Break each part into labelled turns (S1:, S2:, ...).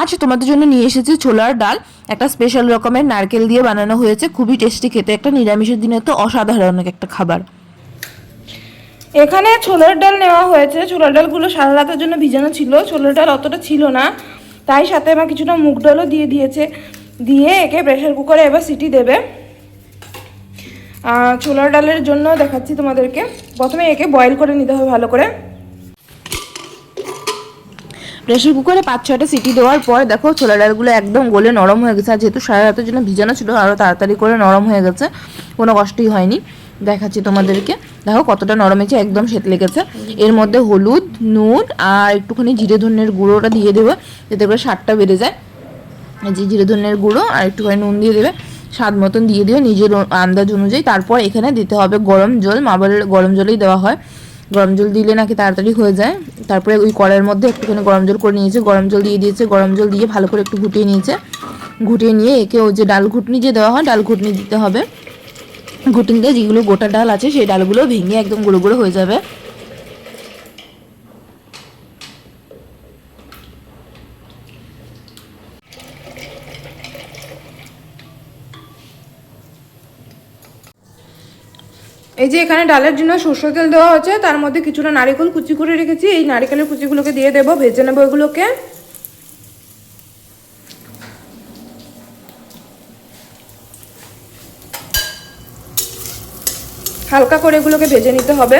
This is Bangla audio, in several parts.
S1: আজ তোমাদের জন্য নিয়ে এসেছি ছোলার ডাল, একটা স্পেশাল রকমের নারকেল দিয়ে বানানো হয়েছে, খুবই টেস্টি খেতে, একটা নিরামিষের দিনে তো অসাধারণ একটা খাবার।
S2: এখানে ছোলার ডাল নেওয়া হয়েছে। ছোলার ডালগুলো সারা রাতের জন্য ভিজানো ছিল, ছোলার ডাল অতটা ছিল না, তাই সাথে আমার কিছুটা মুগ ডালও দিয়ে দিয়েছে। দিয়ে একে প্রেশার কুকারে এবার সিটি দেবে। ছোলার ডালের জন্য দেখাচ্ছি তোমাদেরকে, প্রথমে একে বয়েল করে নিতে হবে ভালো করে।
S1: প্রেশার কুকারে 5-6টা সিটি দেওয়ার পর দেখো ছোলা ডালগুলো একদম গলে নরম হয়ে গেছে। আর যেহেতু সারা রাতের জন্য ভিজানো ছিল, আরও তাড়াতাড়ি করে নরম হয়ে গেছে, কোনো কষ্টই হয়নি। দেখাচ্ছি তোমাদেরকে, দেখো কতটা নরম হয়েছে, একদম সেতলে গেছে। এর মধ্যে হলুদ, নুন আর একটুখানি জিরে ধনের গুঁড়োটা দিয়ে দেবে, যাতে করে স্বাদটা বেড়ে যায়। যে জিরে ধনের গুঁড়ো আর একটুখানি নুন দিয়ে দেবে, স্বাদ মতন দিয়ে দিও নিজের আন্দাজ অনুযায়ী। তারপর এখানে দিতে হবে গরম জল, মা বলে গরম জলেই দেওয়া হয়, গরম জল দিলে নাকি তাড়াতাড়ি হয়ে যায়। তারপরে ওই কড়াইয়ের মধ্যে একটুখানি গরম জল করে নিয়েছে, গরম জল দিয়ে দিয়েছে, গরম জল দিয়ে ভালো করে একটু ঘুটিয়ে নিয়েছে। ঘুটিয়ে নিয়ে একে ওই যে ডাল ঘুটনি যে দেওয়া হয়, ডাল ঘুটনি দিতে হবে। ঘুটনিতে যেগুলো গোটা ডাল আছে সেই ডালগুলো ভেঙে একদম গুঁড়ো গুঁড়ো হয়ে যাবে।
S2: এই যে এখানে ডালের জন্য সরষের তেল দেওয়া হচ্ছে, তার মধ্যে কিছুটা নারকেল কুচি করে রেখেছি, এই নারকেলের কুচিগুলোকে দিয়ে দেবো, ভেজে নেবো এগুলোকে। হালকা করে এগুলোকে ভেজে নিতে হবে।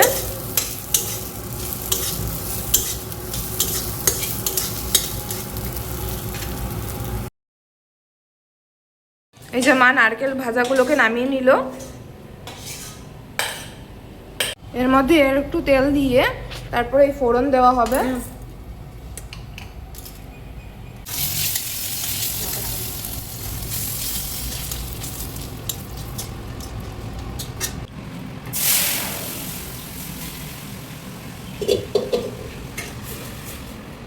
S2: এই যে মা নারকেল ভাজাগুলোকে নামিয়ে নিল। এর মধ্যে এর একটু তেল দিয়ে তারপরে এই ফোড়ন দেওয়া হবে।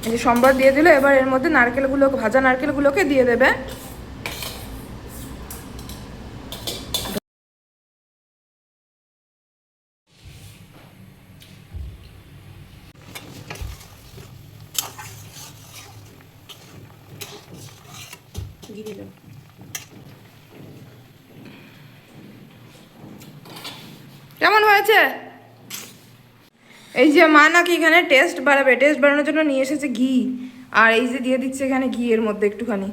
S2: এই যে সম্বার দিয়ে দিল, এবার এর মধ্যে নারকেলগুলোকে, ভাজা নারকেলগুলোকে দিয়ে দেবে। কেমন হয়েছে? এই যে মা নাকি এখানে টেস্ট বাড়াবে, টেস্ট বাড়ানোর জন্য নিয়ে এসেছে ঘি, আর এই যে দিয়ে দিচ্ছে এখানে ঘি এর মধ্যে একটুখানি।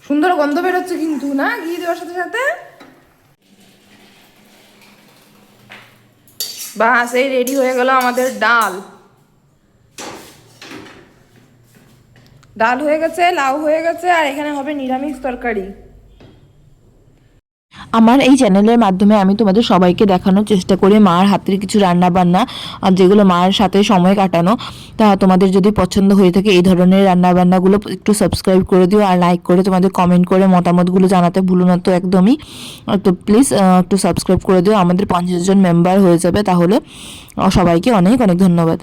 S2: সুন্দর গন্ধ বেরোচ্ছে কিন্তু, না ঘি দেওয়ার সাথে সাথে। বাস এই রেডি হয়ে গেল আমাদের ডাল। ডাল হয়ে গেছে, লাউ হয়ে গেছে, আর এখানে হবে নিরামিষ তরকারি।
S1: আমার এই চ্যানেলের মাধ্যমে আমি তোমাদের সবাইকে দেখানোর চেষ্টা করি মার হাতের কিছু রান্না বান্না, আর যেগুলো মার সাথে সময় কাটানো। তা তোমাদের যদি পছন্দ হয়ে থাকে এই ধরনের রান্না বান্নাগুলো, একটু সাবস্ক্রাইব করে দিও, আর লাইক করে তোমাদের কমেন্ট করে মতামতগুলো জানাতে ভুলো না তো একদমই। তো প্লিজ একটু সাবস্ক্রাইব করে দিও, আমাদের 50 জন মেম্বার হয়ে যাবে তাহলে। সবাইকে অনেক অনেক ধন্যবাদ।